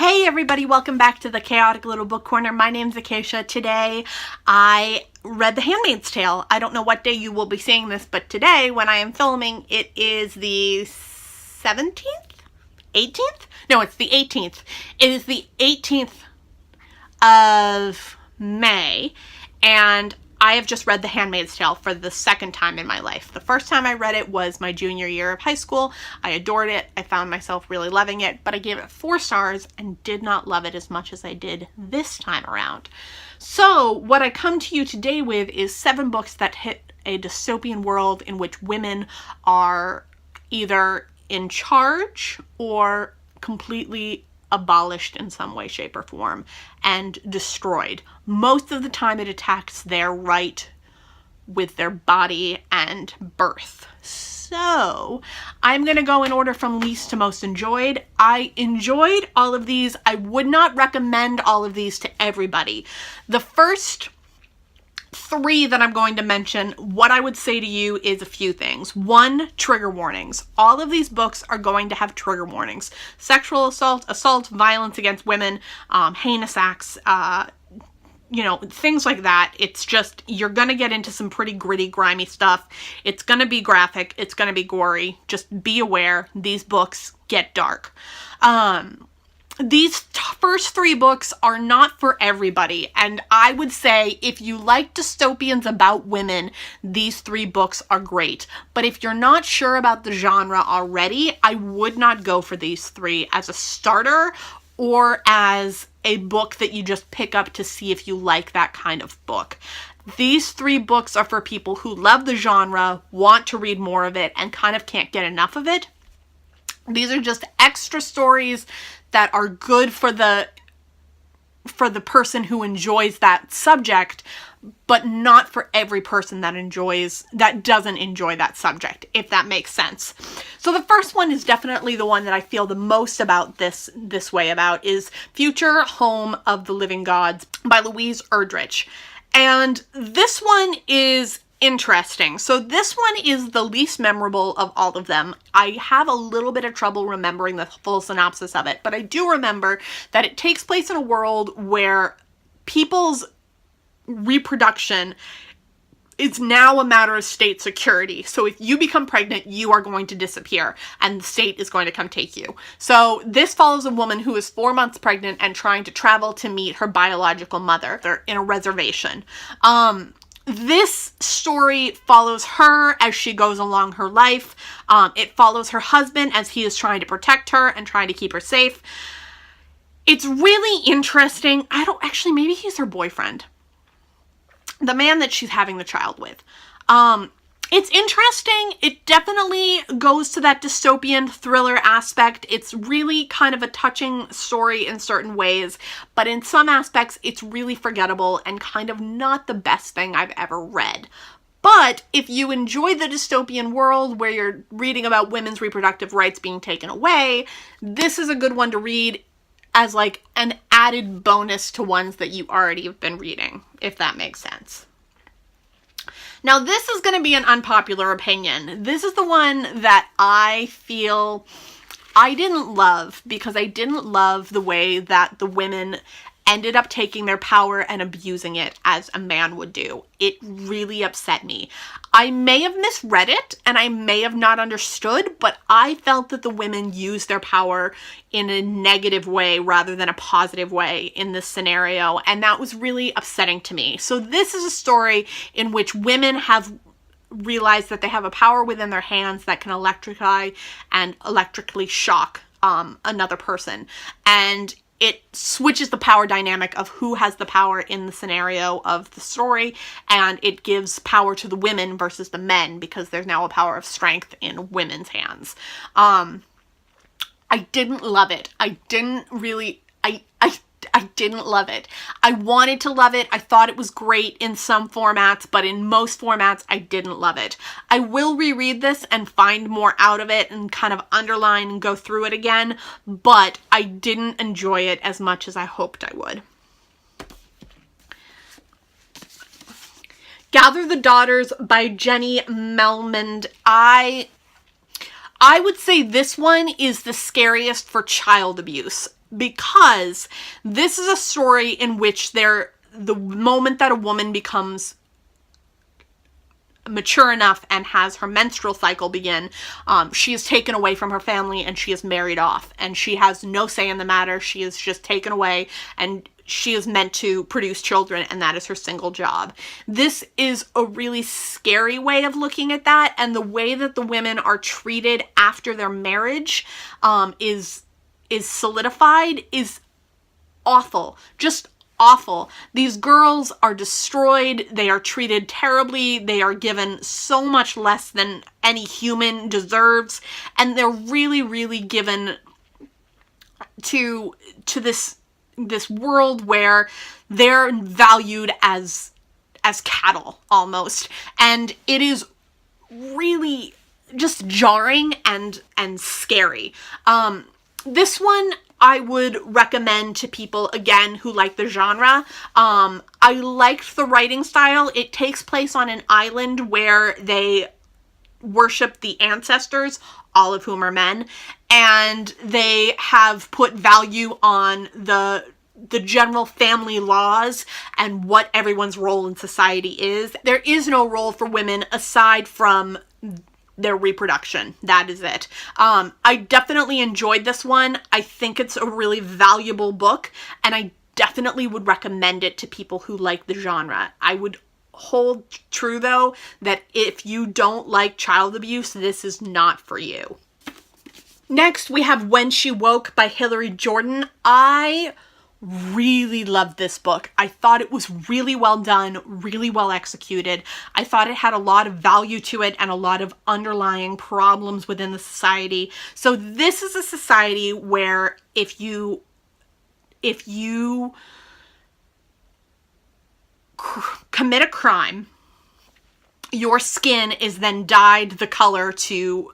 Hey everybody, welcome back to the Chaotic Little Book Corner. My name's Acacia. Today I read The Handmaid's Tale. I don't know what day you will be seeing this, but today when I am filming, it is the 17th? 18th? No, it's the 18th. It is the 18th of May, and I have just read The Handmaid's Tale for the second time in my life. The first time I read it was my junior year of high school. I adored it. I found myself really loving it, but I gave it 4 stars and did not love it as much as I did this time around. So what I come to you today with is 7 books that hit a dystopian world in which women are either in charge or completely abolished in some way, shape, or form and destroyed. Most of the time it attacks their right with their body and birth. So I'm going to go in order from least to most enjoyed. I enjoyed all of these. I would not recommend all of these to everybody. The first 3 that I'm going to mention, what I would say to you is a few things. 1, trigger warnings. All of these books are going to have trigger warnings. Sexual assault, violence against women, heinous acts, things like that. It's just, you're going to get into some pretty gritty, grimy stuff. It's going to be graphic. It's going to be gory. Just be aware. These books get dark. These first 3 books are not for everybody, and I would say if you like dystopians about women, these 3 books are great. But if you're not sure about the genre already, I would not go for these 3 as a starter or as a book that you just pick up to see if you like that kind of book. These 3 books are for people who love the genre, want to read more of it, and kind of can't get enough of it. These are just extra stories that are good for the person who enjoys that subject, but not for every person that doesn't enjoy that subject, if that makes sense. So the first one is definitely the one that I feel the most about this way about, is Future Home of the Living Gods by Louise Erdrich. And this one is interesting. So this one is the least memorable of all of them. I have a little bit of trouble remembering the full synopsis of it, but I do remember that it takes place in a world where people's reproduction is now a matter of state security. So if you become pregnant, you are going to disappear and the state is going to come take you. So this follows a woman who is 4 months pregnant and trying to travel to meet her biological mother. They're in a reservation. This story follows her as she goes along her life. It follows her husband as he is trying to protect her and trying to keep her safe. It's really interesting. Maybe he's her boyfriend. The man that she's having the child with. It's interesting. It definitely goes to that dystopian thriller aspect. It's really kind of a touching story in certain ways, but in some aspects it's really forgettable and kind of not the best thing I've ever read. But if you enjoy the dystopian world where you're reading about women's reproductive rights being taken away, this is a good one to read as like an added bonus to ones that you already have been reading, if that makes sense. Now, this is going to be an unpopular opinion. This is the one that I feel I didn't love because I didn't love the way that the women ended up taking their power and abusing it as a man would do. It really upset me. I may have misread it and I may have not understood, but I felt that the women used their power in a negative way rather than a positive way in this scenario, and that was really upsetting to me. So this is a story in which women have realized that they have a power within their hands that can electrify and electrically shock another person, and it switches the power dynamic of who has the power in the scenario of the story, and it gives power to the women versus the men because there's now a power of strength in women's hands. I didn't love it. I didn't love it. I wanted to love it. I thought it was great in some formats, but in most formats, I didn't love it. I will reread this and find more out of it and kind of underline and go through it again, but I didn't enjoy it as much as I hoped I would. Gather the Daughters by Jenny Melmond. I would say this one is the scariest for child abuse. because this is a story in which the moment that a woman becomes mature enough and has her menstrual cycle begin, she is taken away from her family and she is married off, and she has no say in the matter. She is just taken away, and she is meant to produce children, and that is her single job. This is a really scary way of looking at that, and the way that the women are treated after their marriage is solidified is awful. Just awful. These girls are destroyed. They are treated terribly. They are given so much less than any human deserves, and they're really, really given to this world where they're valued as cattle almost, and it is really just jarring and scary. This one I would recommend to people, again, who like the genre. I liked the writing style. It takes place on an island where they worship the ancestors, all of whom are men, and they have put value on the general family laws and what everyone's role in society is. There is no role for women aside from their reproduction. That is it. I definitely enjoyed this one. I think it's a really valuable book, and I definitely would recommend it to people who like the genre. I would hold true, though, that if you don't like child abuse, this is not for you. Next, we have When She Woke by Hilary Jordan. I really loved this book. I thought it was really well done, really well executed. I thought it had a lot of value to it and a lot of underlying problems within the society. So this is a society where if you commit a crime, your skin is then dyed the color to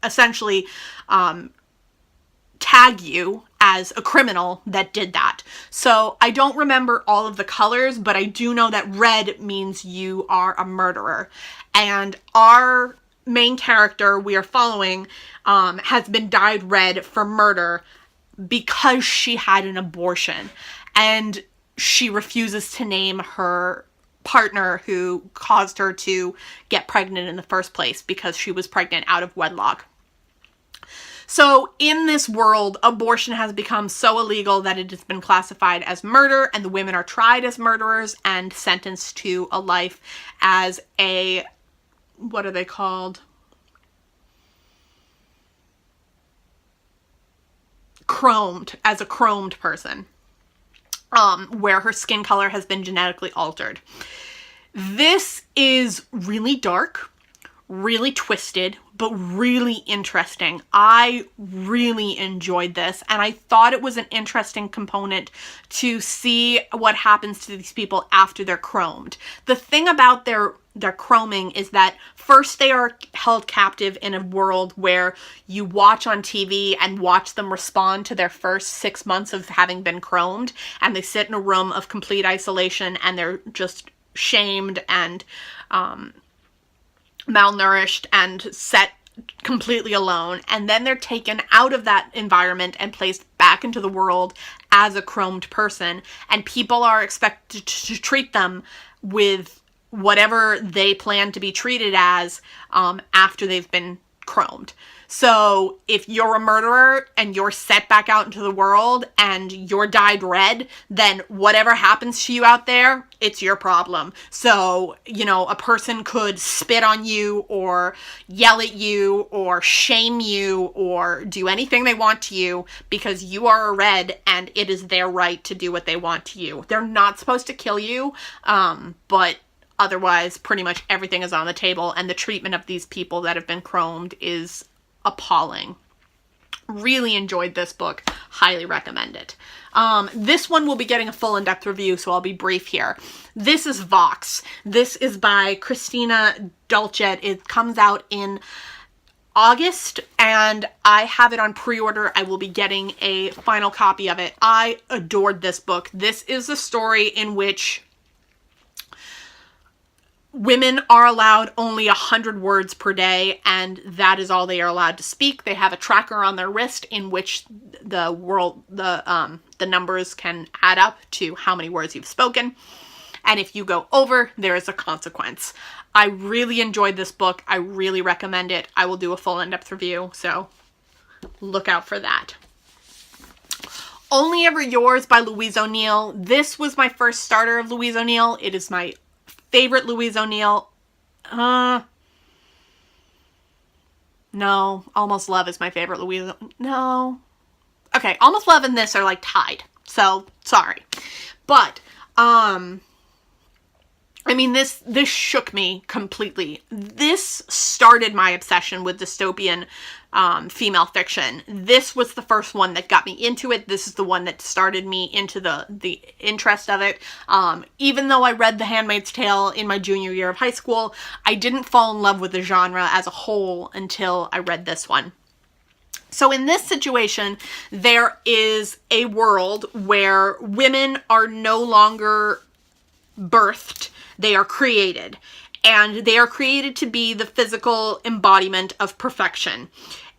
essentially tag you as a criminal that did that. So I don't remember all of the colors, but I do know that red means you are a murderer. And our main character we are following has been dyed red for murder because she had an abortion. And she refuses to name her partner who caused her to get pregnant in the first place because she was pregnant out of wedlock. So in this world, abortion has become so illegal that it has been classified as murder, and the women are tried as murderers and sentenced to a life as a, what are they called? As a chromed person, where her skin color has been genetically altered. This is really dark, really twisted, but really interesting. I really enjoyed this, and I thought it was an interesting component to see what happens to these people after they're chromed. The thing about their chroming is that first they are held captive in a world where you watch on TV and watch them respond to their first 6 months of having been chromed, and they sit in a room of complete isolation and they're just shamed and malnourished and set completely alone, and then they're taken out of that environment and placed back into the world as a chromed person, and people are expected to treat them with whatever they plan to be treated as after they've been chromed. So if you're a murderer and you're set back out into the world and you're dyed red, then whatever happens to you out there, it's your problem. So, you know, a person could spit on you or yell at you or shame you or do anything they want to you because you are a red, and it is their right to do what they want to you. They're not supposed to kill you, but otherwise pretty much everything is on the table, and the treatment of these people that have been chromed is appalling. Really enjoyed this book. Highly recommend it. This one will be getting a full in-depth review, so I'll be brief here. This is Vox. This is by Christina Dulcet. It comes out in August, and I have it on pre-order. I will be getting a final copy of it. I adored this book. This is a story in which Women are allowed only 100 words per day, and that is all they are allowed to speak. They have a tracker on their wrist in which the numbers can add up to how many words you've spoken. And if you go over, there is a consequence. I really enjoyed this book. I really recommend it. I will do a full in-depth review, so look out for that. Only Ever Yours by Louise O'Neill. This was my first starter of Louise O'Neill. It is my favorite Louise O'Neill. No. Almost Love is my favorite Louise. No. Okay, Almost Love and this are like tied. So, sorry. But, I mean, this shook me completely. This started my obsession with dystopian female fiction. This was the first one that got me into it. This is the one that started me into the interest of it. Even though I read The Handmaid's Tale in my junior year of high school, I didn't fall in love with the genre as a whole until I read this one. So in this situation, there is a world where women are no longer birthed. They are created, and they are created to be the physical embodiment of perfection.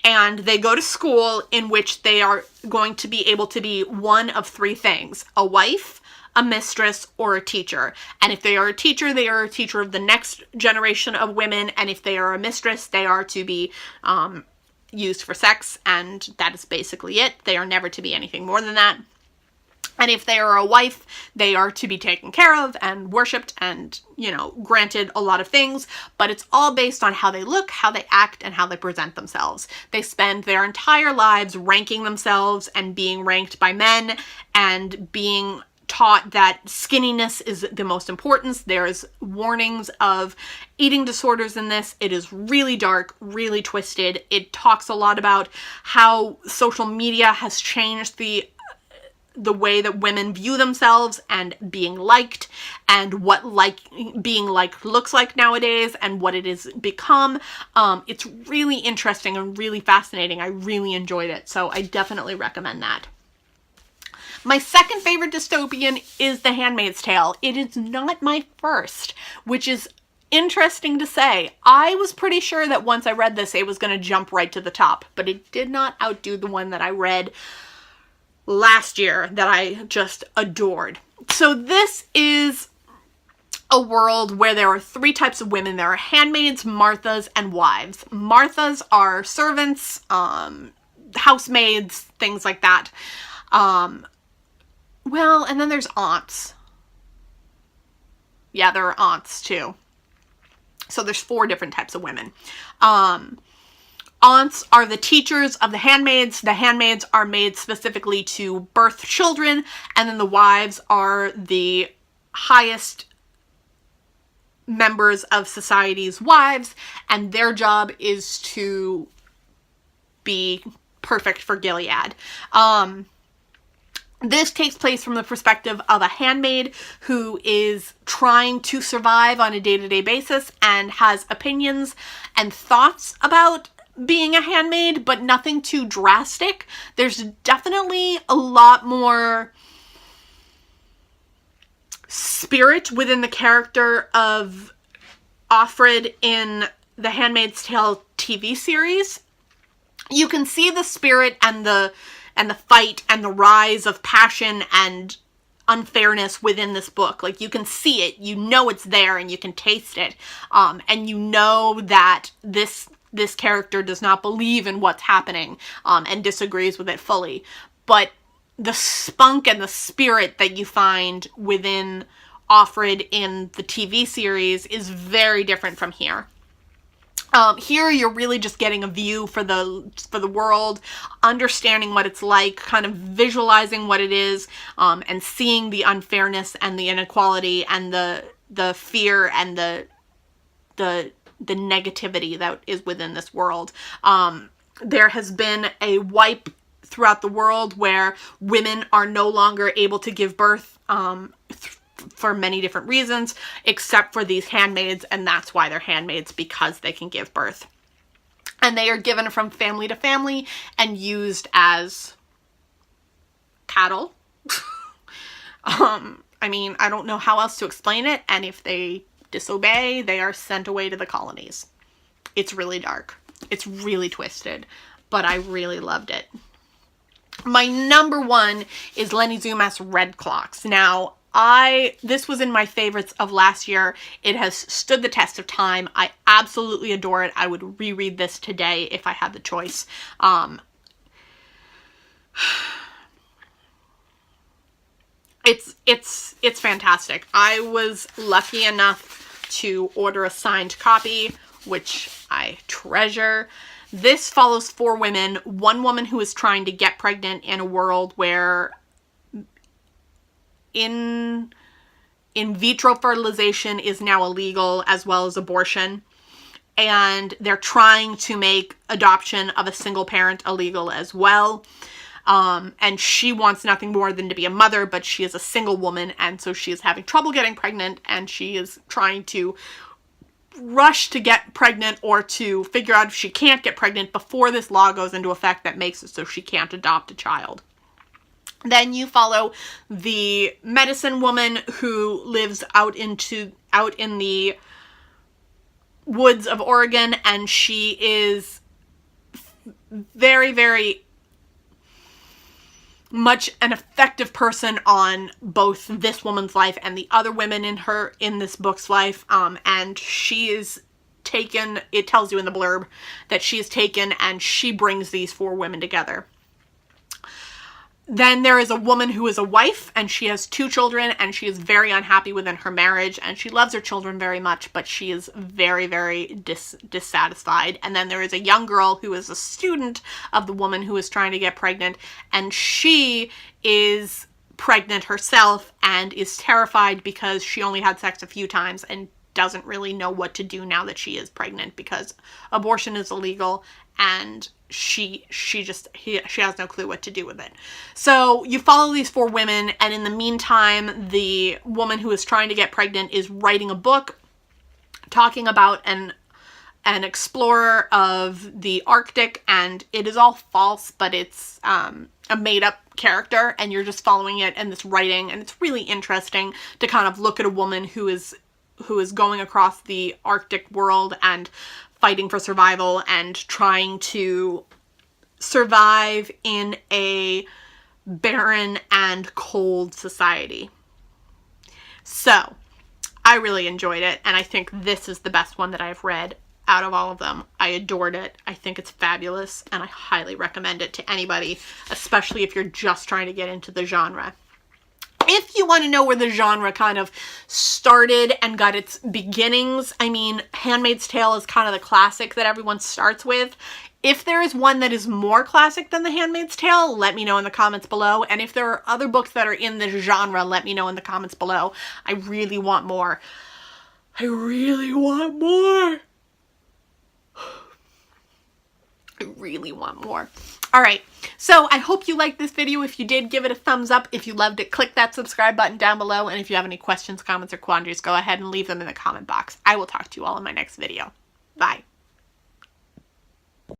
And they go to school in which they are going to be able to be one of three things: a wife, a mistress, or a teacher. And if they are a teacher, they are a teacher of the next generation of women. And if they are a mistress, they are to be used for sex, and that is basically it. They are never to be anything more than that. And if they are a wife, they are to be taken care of and worshipped and, granted a lot of things, but it's all based on how they look, how they act, and how they present themselves. They spend their entire lives ranking themselves and being ranked by men and being taught that skinniness is the most important. There's warnings of eating disorders in this. It is really dark, really twisted. It talks a lot about how social media has changed the way that women view themselves and being liked, and what being liked looks like nowadays and what it has become. It's really interesting and really fascinating. I really enjoyed it, so I definitely recommend that. My second favorite dystopian is The Handmaid's Tale. It is not my first, which is interesting to say. I was pretty sure that once I read this, it was going to jump right to the top, but it did not outdo the one that I read last year that I just adored. So this is a world where there are three types of women. There are handmaids, Marthas, and wives. Marthas are servants, housemaids, things like that. And then there's aunts. Yeah, there are aunts too. So there's four different types of women. Aunts are the teachers of the handmaids. The handmaids are made specifically to birth children, and then the wives are the highest members of society's wives, and their job is to be perfect for Gilead. This takes place from the perspective of a handmaid who is trying to survive on a day-to-day basis and has opinions and thoughts about being a handmaid, but nothing too drastic. There's definitely a lot more spirit within the character of Offred in the Handmaid's Tale TV series. You can see the spirit and the fight and the rise of passion and unfairness within this book. Like, you can see it, you know it's there, and you can taste it. And you know that this character does not believe in what's happening, and disagrees with it fully. But the spunk and the spirit that you find within Offred in the TV series is very different from here. Here you're really just getting a view for the world, understanding what it's like, kind of visualizing what it is, and seeing the unfairness and the inequality and the fear and the negativity that is within this world. There has been a wipe throughout the world where women are no longer able to give birth for many different reasons, except for these handmaids, and that's why they're handmaids, because they can give birth. And they are given from family to family and used as cattle. I mean, I don't know how else to explain it, and if they disobey, they are sent away to the colonies. It's really dark. It's really twisted, but I really loved it. My number one is Lenny Zumas' Red Clocks. Now, this was in my favorites of last year. It has stood the test of time. I absolutely adore it. I would reread this today if I had the choice. It's fantastic. I was lucky enough to order a signed copy, which I treasure. This follows 4 women. One woman who is trying to get pregnant in a world where in vitro fertilization is now illegal, as well as abortion. And they're trying to make adoption of a single parent illegal as well. And she wants nothing more than to be a mother, but she is a single woman, and so she is having trouble getting pregnant, and she is trying to rush to get pregnant or to figure out if she can't get pregnant before this law goes into effect that makes it so she can't adopt a child. Then you follow the medicine woman who lives out in the woods of Oregon, and she is very, very much an effective person on both this woman's life and the other women in this book's life. And she is taken, it tells you in the blurb that she is taken, and she brings these 4 women together. Then there is a woman who is a wife, and she has 2 children, and she is very unhappy within her marriage, and she loves her children very much, but she is very, very dissatisfied. And then there is a young girl who is a student of the woman who is trying to get pregnant, and she is pregnant herself and is terrified because she only had sex a few times and doesn't really know what to do now that she is pregnant because abortion is illegal, and she has no clue what to do with it. So you follow these 4 women, and in the meantime, the woman who is trying to get pregnant is writing a book talking about an explorer of the Arctic, and it is all false, but it's a made-up character, and you're just following it and this writing, and it's really interesting to kind of look at a woman who is going across the Arctic world and fighting for survival and trying to survive in a barren and cold society. So, I really enjoyed it, and I think this is the best one that I've read out of all of them. I adored it. I think it's fabulous, and I highly recommend it to anybody, especially if you're just trying to get into the genre. If you want to know where the genre kind of started and got its beginnings, I mean, Handmaid's Tale is kind of the classic that everyone starts with. If there is one that is more classic than The Handmaid's Tale, let me know in the comments below. And if there are other books that are in this genre, let me know in the comments below. I really want more. I really want more. I really want more. Alright, so I hope you liked this video. If you did, give it a thumbs up. If you loved it, click that subscribe button down below. And if you have any questions, comments, or quandaries, go ahead and leave them in the comment box. I will talk to you all in my next video. Bye.